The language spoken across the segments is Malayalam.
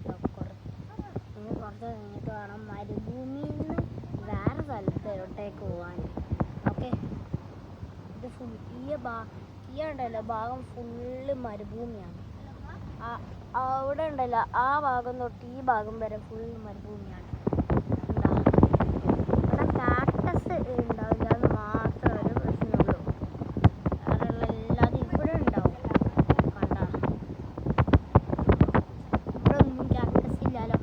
കുറച്ച് കഴിഞ്ഞിട്ട് വേണം മരുഭൂമിയിൽ നിന്ന് വേറെ സ്ഥലത്തോട്ടേക്ക് പോകാൻ. ഓക്കെ, ഇത് ഉണ്ടല്ലോ ഭാഗം ഫുള്ള് മരുഭൂമിയാണ്. അവിടെ ഉണ്ടല്ലോ ആ ഭാഗം തൊട്ട് ഈ ഭാഗം വരെ ഫുൾ മരുഭൂമിയാണ്. ഇവിടെ കാക്ടസ് ഉണ്ടാവില്ല എന്ന് മാത്രമേ ഒരു പ്രശ്നമുള്ളൂ. വേറെയുള്ള എല്ലാതും ഇവിടെ ഉണ്ടാവും. കണ്ട, ഇവിടെ ഒന്നും കാക്ടസ് ഇല്ലല്ലോ.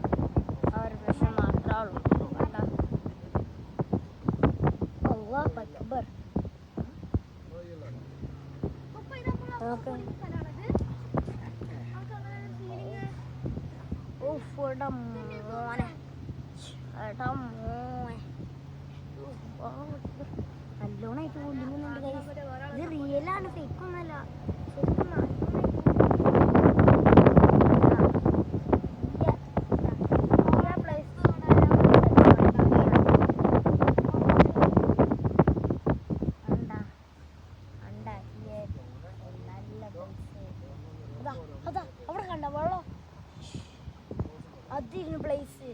ആ ഒരു പ്രശ്നം മാത്രമേ ഉള്ളൂ. കണ്ട, അല്ലാഹു അക്ബർ. നല്ലോണായിട്ട് കൊല്ലുന്നുണ്ട്. ഇത് റിയലാണ്, ഫേക്കൊന്നല്ല. അവിടെ കണ്ട വെള്ളം അതിരുന്ന് പ്ലേസ്.